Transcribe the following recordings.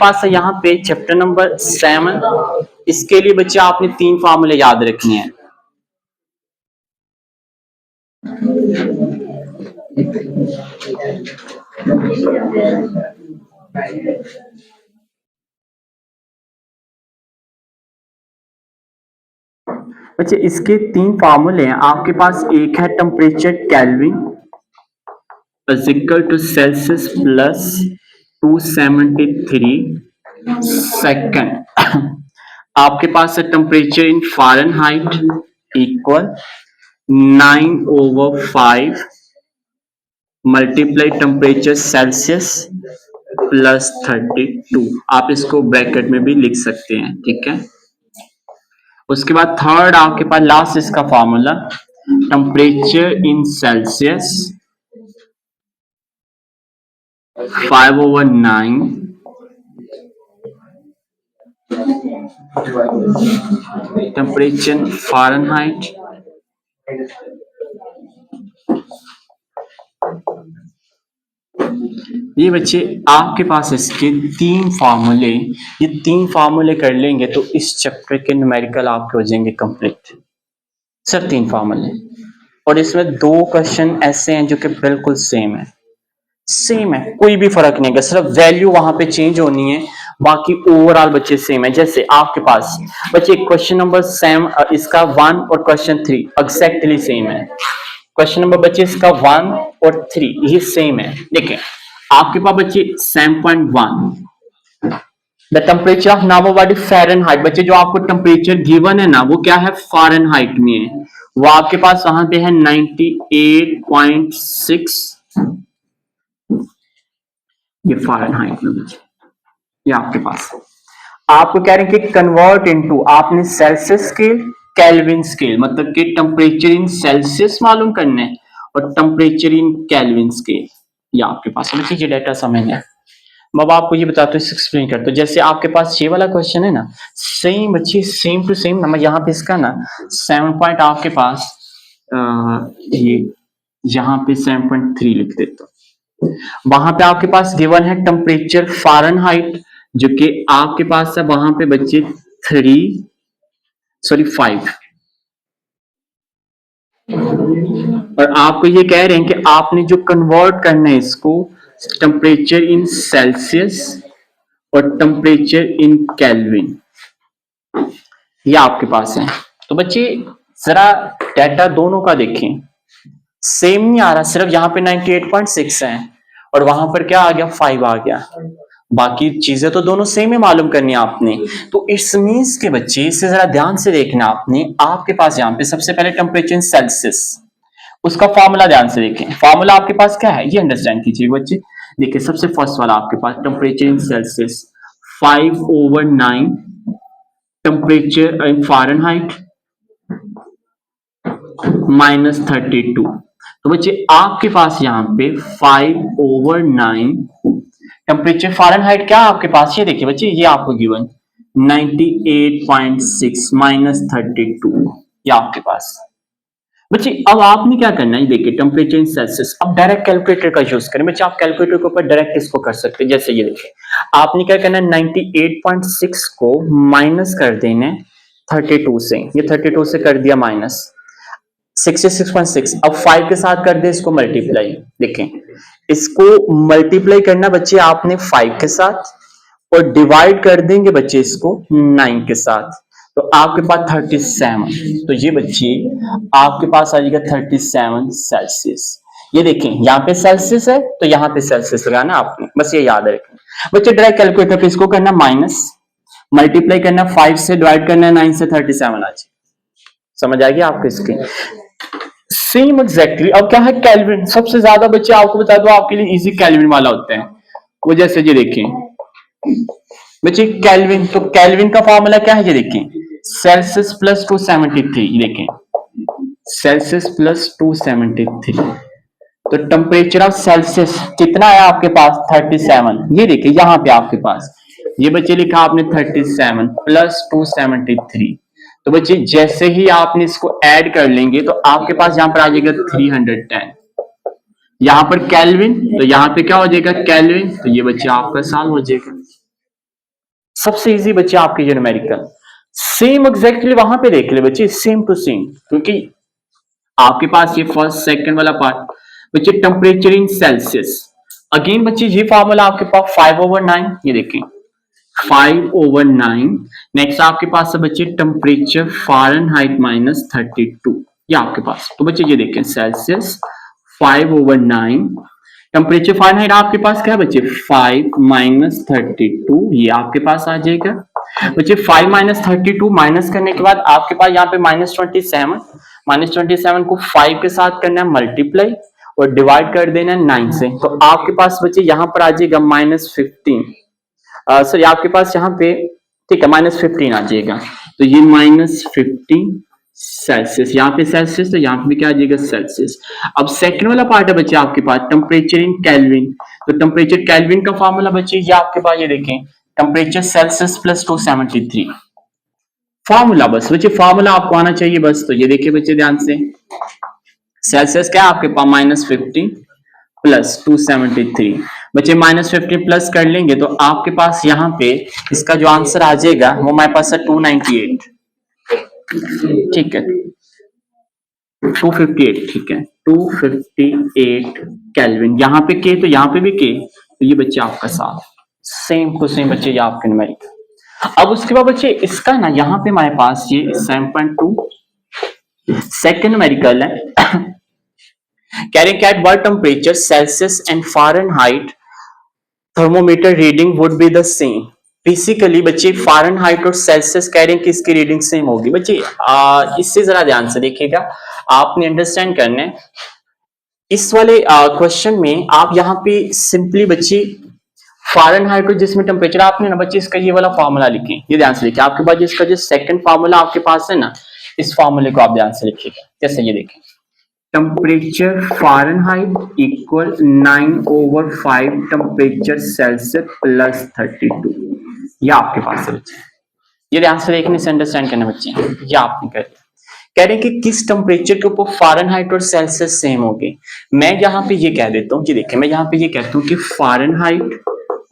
पास है यहाँ पे चैप्टर नंबर 7। इसके लिए बच्चे आपने 3 फार्मूले याद रखने हैं। बच्चे इसके 3 फार्मूले हैं आपके पास। एक है temperature kelvin is equal to Celsius plus 273। Second आपके पास है temperature in Fahrenheit equal 9/5 multiply temperature Celsius plus 32। आप इसको ब्रैकेट में भी लिख सकते हैं, ठीक है। उसके बाद थर्ड आपके पास लास्ट इसका formula temperature in Celsius 5/9 temperature in Fahrenheit ये बच्चे आपके पास इसके 3 फार्मूले, ये 3 फार्मूले कर लेंगे तो इस चैप्टर के न्यूमेरिकल आपके हो जाएंगे कंप्लीट। सर 3 फार्मूले, और इसमें 2 क्वेश्चन ऐसे हैं जो कि बिल्कुल सेम है, कोई भी फर्क नहीं है, सिर्फ वैल्यू वहां पे चेंज होनी है, बाकी ओवरऑल बच्चे सेम है। जैसे आपके पास बच्चे क्वेश्चन नंबर 7 इसका 1 और क्वेश्चन 3 एग्जैक्टली सेम है। क्वेश्चन नंबर बच्चे इसका 1 और 3 ये सेम है। देखिए आपके पास बच्चे 7.1 the temperature of normal body Fahrenheit, बच्चे जो आपको टेम्परेचर गिवन है ना वो क्या है फ़ारेनहाइट में है, वो आपके पास वहां पे है 98.6, ये फ़ारेनहाइट में बच्चे ये आपके पास है। आपको कह रहे हैं कि कन्वर्ट इनटू, आपने सेल्सियस स्केल केल्विन स्केल, मतलब कि टेम्परेचर इन सेल्सियस मालूम करना है और टेम्परेचर इन केल्विन स्केल, ये आपके पास है। ये डाटा समझना है। मैं आपको ये बताता हूँ, एक्सप्लेन करता हूँ। जैसे आपके पास ये वाला क्वेश्चन है ना, सेम बच्चे सेम टू सेम ना, मैं यहाँ पे इसका ना 7 पॉइंट आपके पास ये यहाँ पे 7.3 लिख देता हूँ। वहां पे आपके पास गिवन है टेम्परेचर फ़ारेनहाइट जो कि आपके पास है वहां पे बच्चे 5, और आपको ये कह रहे हैं कि आपने जो कन्वर्ट करना है इसको टेम्परेचर इन सेल्सियस और टेम्परेचर इन केल्विन, ये आपके पास है। तो बच्चे जरा डाटा दोनों का देखें, सेम नहीं आ रहा, सिर्फ यहाँ पे 98.6 है और वहां पर क्या आ गया 5 आ गया, बाकी चीजें तो दोनों सेम ही मालूम करनी है आपने। तो इट्स मींस के बच्चे इसे जरा ध्यान से देखना आपने। आपके पास यहाँ पे सबसे पहले टेम्परेचर इन सेल्सियस, उसका फॉर्मूला ध्यान से देखें। फॉर्मूला आपके पास क्या है ये अंडरस्टैंड कीजिए बच्चे। देखिए सबसे फर्स्ट वाला आपके पास temperature in Celsius 5/9 temperature in Fahrenheit -32। तो बच्चे आपके पास यहाँ पे 5/9 टेम्परेचर फ़ारेनहाइट क्या आपके पास, ये देखिए बच्चे ये आपको गिवन 98.6 -32 ये आपके पास। बच्चे अब आपने क्या करना है, देखिए टेम्परेचर इन सेल्सियस, अब डायरेक्ट कैलकुलेटर का यूज करें। बच्चे आप कैलकुलेटर के ऊपर डायरेक्ट इसको कर सकते हैं। जैसे ये देखिए आपने क्या करना है 98.6 को माइनस कर देना है 32 से, ये 32 से कर दिया माइनस 66.6। अब 5 के साथ कर दे इसको मल्टीप्लाई। देखें इसको मल्टीप्लाई करना बच्चे आपने 5 के साथ और डिवाइड कर देंगे बच्चे इसको 9 के साथ, तो आपके पास 37। तो ये बच्चे आपके पास आ जाएगा 37 सेल्सियस। ये देखें यहाँ पे सेल्सियस है तो यहाँ पे सेल्सियस लगाना आपने, बस ये याद रखें बच्चे। डायरेक्ट कैलकुलेटर पे इसको करना माइनस, मल्टीप्लाई करना 5 से, डिवाइड करना 9 से, 37 आ जाए। समझ आ गया आपको इसके सेम एग्जैक्टली। अब क्या है केल्विन, सबसे ज्यादा बच्चे आपको बता दो आपके लिए इजी केल्विन वाला होता है वो। जैसे ये देखें बच्चे केल्विन, तो केल्विन का फॉर्मूला क्या है ये देखें सेल्सियस प्लस 273, देखें सेल्सियस प्लस 273। तो टेम्परेचर ऑफ सेल्सियस कितना है आपके पास 37, ये देखिए यहाँ पे आपके पास ये बच्चे लिखा आपने 37 प्लस 273। तो बच्चे जैसे ही आपने इसको ऐड कर लेंगे तो आपके पास यहाँ पर आ जाएगा 310। यहाँ पर केल्विन, तो यहाँ पे क्या हो जाएगा केल्विन, तो ये बच्चे आपका सॉल्व हो जाएगा। सबसे इजी बच्चे आपके जो न्यूमेरिकल सेम एग्जैक्टली वहां पे देख ले बच्चे, सेम टू सेम, क्योंकि आपके पास ये फर्स्ट सेकंड वाला पार्ट बच्चे टेम्परेचर इन सेल्सियस। अगेन बच्चे ये फॉर्मूला आपके पास 5/9, ये देखें 5/9। नेक्स्ट आपके पास है बच्चे टेम्परेचर फ़ारेनहाइट -32, ये आपके पास। तो बच्चे ये देखें सेल्सियस 5/9, टेम्परेचर फ़ारेनहाइट आपके पास क्या है बच्चे 5 - 32, ये आपके पास आ जाएगा बच्चे। 5 - 32 माइनस करने के बाद आपके पास यहाँ पे -27, -27 को 5 के साथ करना है मल्टीप्लाई और डिवाइड कर देना है 9 से, तो आपके पास बच्चे यहाँ पर आ जाएगा -15। सॉरी आपके पास यहाँ पे ठीक है -15 आ जाएगा, तो ये -15 सेल्सियस, यहाँ पे सेल्सियस तो यहाँ पे भी क्या आ जाएगा सेल्सियस। अब सेकंड वाला पार्ट है बच्चे आपके पास टेम्परेचर इन केल्विन, तो टेम्परेचर केल्विन का फॉर्मूला बच्चे ये आपके पास, ये देखें टेम्परेचर सेल्सियस प्लस 273 फॉर्मूला, बस बच्चे फॉर्मूला आपको आना चाहिए बस। तो ये देखिए बच्चे ध्यान से, सेल्सियस क्या है आपके पास -15 प्लस 273, बच्चे -15 प्लस कर लेंगे तो आपके पास यहाँ पे इसका जो आंसर आ जाएगा वो हमारे पास है 298, ठीक है 258, ठीक है 258 केल्विन। यहाँ पे के तो यहाँ पे भी के, तो ये बच्चे आपका साफ सेम टू सेम बच्चे ये आपके न्यूमेरिकल। अब उसके बाद बच्चे इसका ना यहाँ पे हमारे पास ये 7.2 सेकंड न्यूमेरिकल है। Carrying at what temperature Celsius and Fahrenheit thermometer reading would be the same। Basically बच्चे फ़ारेनहाइट और सेल्सियस कह रहे हैं कि इसकी रीडिंग सेम होगी। बच्चे इससे जरा ध्यान से देखिएगा, आपने अंडरस्टैंड करना है इस वाले क्वेश्चन में। आप यहाँ पे सिंपली बच्चे फ़ारेनहाइट और जिसमें टेम्परेचर आपने ना बच्चे इसका ये वाला फॉर्मूला लिखें, ये ध्यान से लिखिए। आपके पास इसका जो सेकंड फॉर्मूला आपके पास है ना, इस फॉर्मूले को आप ध्यान से लिखिएगा। जैसे ये देखें temperature Fahrenheit equal 9/5 temperature Celsius plus 32, ये आपके पास है बच्चे। ये ध्यान से देखने से अंडरस्टैंड करना बच्चे, ये आपने कर लिया। कह रहे हैं कि किस टेम्परेचर के ऊपर फ़ारेनहाइट और सेल्सियस सेम होंगे। मैं यहाँ पे ये कह देता हूँ, ये देखिए मैं यहाँ पे ये कहता हूँ कि फ़ारेनहाइट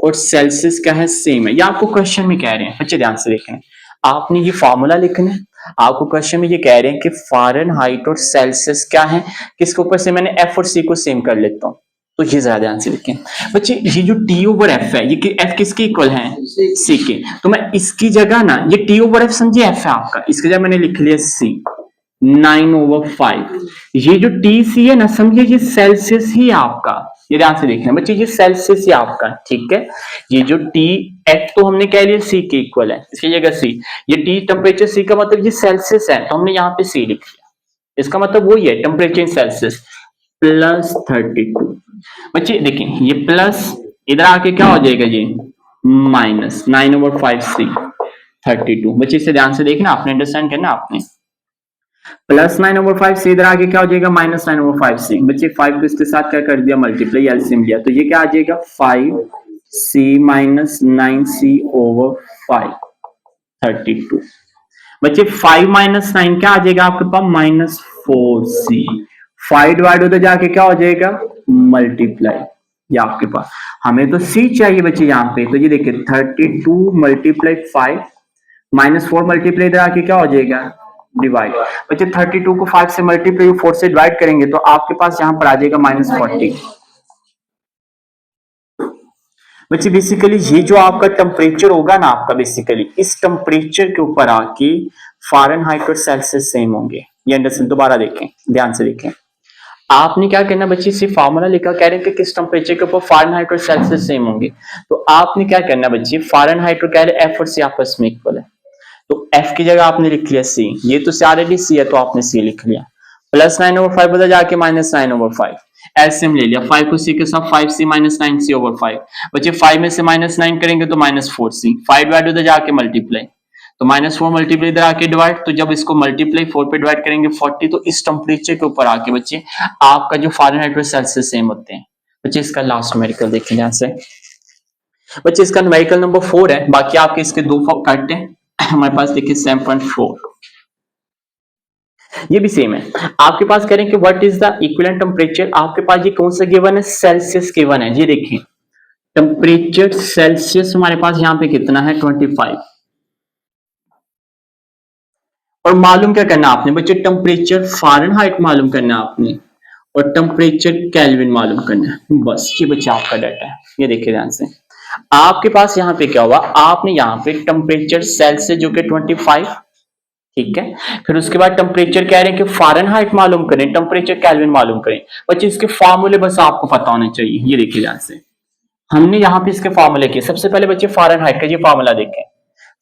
और सेल्सियस क्या है सेम है, ये आपको क्वेश्चन में कह रहे हैं बच्चे। ध्यान से देखना, आपने ये फॉर्मूला लिखना है, आपको क्वेश्चन में ये कह रहे हैं कि फ़ारेनहाइट और सेल्सियस क्या है, किसके ऊपर से मैंने एफ और सी को सेम कर लेता हूँ। तो ये ज्यादा ध्यान से लिखें बच्चे, ये जो टी ओवर एफ है, ये एफ किसके इक्वल है सी के, तो मैं इसकी जगह ना ये टी ओवर एफ समझिए एफ है आपका, इसकी जगह मैंने लिख लिया सी 9/5। ये जो टी सी है ना समझिए ये सेल्सियस ही है आपका, ये ध्यान से देखना बच्चे ये सेल्सियस ही आपका, ठीक है। ये जो टी एफ तो हमने कह लिया सी के इक्वल है, इसकी जगह सी, ये टी टेम्परेचर सी का मतलब ये सेल्सियस है तो हमने यहाँ पे सी लिख लिया, इसका मतलब वही है टेम्परेचर इन सेल्सियस प्लस 32। बच्चे देखें ये प्लस इधर आके क्या हो जाएगा ये माइनस 9/5 सी 32। बच्चे इसे ध्यान से देखना, आपने अंडरस्टैंड करना, आपने प्लस 9/5 से इधर आगे क्या हो जाएगा -9/5 से। बच्चे 5 को इसके साथ क्या कर दिया मल्टीप्लाई, एलसीएम लिया, तो ये क्या आ जाएगा 5c - 9c/5 32। बच्चे 5 - 9 क्या आ जाएगा आपके पास -4c, 5 डिवाइड होते जाके क्या हो जाएगा मल्टीप्लाई, ये आपके पास हमें तो c चाहिए बच्चे यहाँ पे, तो ये देखिए 32 × 5 -4 मल्टीप्लाई इधर आके क्या हो जाएगा डिवाइड। बच्चे 32 को 5 से मल्टीप्लाई 4 से डिवाइड करेंगे तो आपके पास यहां पर आ जाएगा -40। बच्चे बेसिकली ये जो आपका टेम्परेचर होगा ना आपका, बेसिकली इस टेम्परेचर के ऊपर आके फ़ारेनहाइट और सेल्सियस सेम होंगे। ये अंडरस्टैंड, दोबारा देखें ध्यान से देखें, आपने क्या करना बच्चे सिर्फ फार्मूला लिखा, कह रहे हैं कि किस टेम्परेचर के ऊपर फ़ारेनहाइट और सेल्सियस सेम होंगे, तो आपने क्या करना बच्चे फ़ारेनहाइट और कह रहे एफ और सी आपस में इक्वल है, तो एफ की जगह आपने लिख लिया सी, ये तो ऑलरेडी सी है तो आपने सी लिख लिया, प्लस 9/5 बदल जाके -9/5, एलसीएम ले लिया 5 को सी के साथ 5c - 9c/5। बच्चे 5 में से -9 करेंगे तो -4c, 5 डिवाइड उधर जाके मल्टीप्लाई, तो -4 मल्टीप्लाई इधर आके डिवाइड, तो जब इसको मल्टीप्लाई 4 पे डिवाइड करेंगे 40, तो इस टेम्परेचर के ऊपर आके बच्चे आपका जो फ़ारेनहाइट और सेल्सियस सेम होते हैं। बच्चे इसका लास्ट न्यूमेरिकल देखें ध्यान से, बच्चे इसका न्यूमेरिकल नंबर 4 है, बाकी आपके इसके दो कट हैं हमारे पास देखिए 7.4, ये भी सेम है। आपके पास कह रहे हैं कि what is the equivalent temperature, आपके पास ये कौन सा गिवन है सेल्सियस गिवन है, ये देखिए टेम्परेचर सेल्सियस हमारे पास यहाँ पे कितना है 25। और मालूम क्या करना आपने बच्चे, टेम्परेचर फ़ारेनहाइट मालूम करना आपने और टेम्परेचर केल्विन मालूम करना है। बस ये बच्चा आपका डाटा है। ये देखिए ध्यान से, आपके पास यहाँ पे क्या हुआ, आपने यहाँ पे टेम्परेचर सेल्सियस जो कि 25, ठीक है, फिर उसके बाद टेम्परेचर कह रहे हैं कि फ़ारेनहाइट मालूम करें, टेम्परेचर केल्विन मालूम करें। बच्चे इसके फॉर्मूले बस आपको पता होने चाहिए। ये देखिए ध्यान से, हमने यहाँ पे इसके फॉर्मूले किए। सबसे पहले बच्चे फ़ारेनहाइट का ये फॉर्मूला देखें।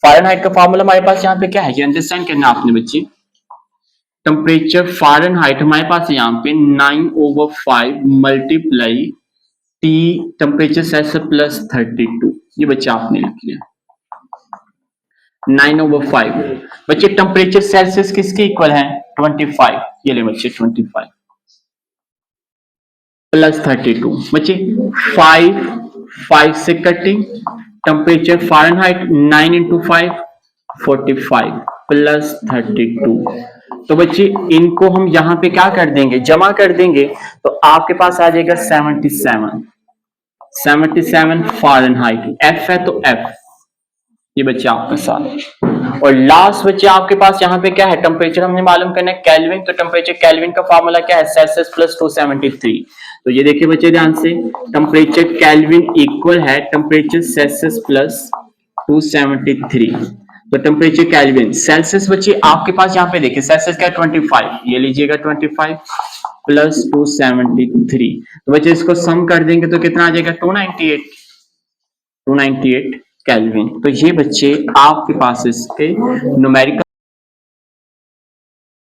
फ़ारेनहाइट का फॉर्मूला हमारे पास यहाँ पे क्या है, ये अंडरस्टैंड करना आपने बच्चे। टेम्परेचर फ़ारेनहाइट हमारे पास यहाँ पे 9/5 multiply T temperature Celsius plus 32। ये बच्चे आपने लिख लिया 9/5। बच्चे टेम्परेचर सेल्सियस किसके इक्वल है 25। ये ले बच्चे 25 प्लस 32। बच्चे 5 से cutting, temperature Fahrenheit 9 into 5 45 plus 32। तो बच्चे इनको हम यहाँ पे क्या कर देंगे, जमा कर देंगे, तो आपके पास आ जाएगा 77 फ़ारेनहाइट। एफ है तो एफ, ये बच्चे आपका साथ। और लास्ट बच्चे आपके पास यहाँ पे क्या है, टेम्परेचर हमने मालूम करना है केल्विन। तो टेम्परेचर केल्विन का फॉर्मूला क्या है, सेल्सियस प्लस 273। तो ये देखिए बच्चे ध्यान से, टेम्परेचर केल्विन इक्वल है टेम्परेचर सेल्सियस प्लस 273। तो टेम्परेचर केल्विन सेल्सियस बच्चे आपके पास यहाँ पे देखिए, सेल्सियस क्या है 25, ये लीजिएगा 25 प्लस 273। तो बच्चे इसको सम कर देंगे तो कितना आ जाएगा 298 केल्विन। तो ये बच्चे आपके पास इसके न्यूमेरिकल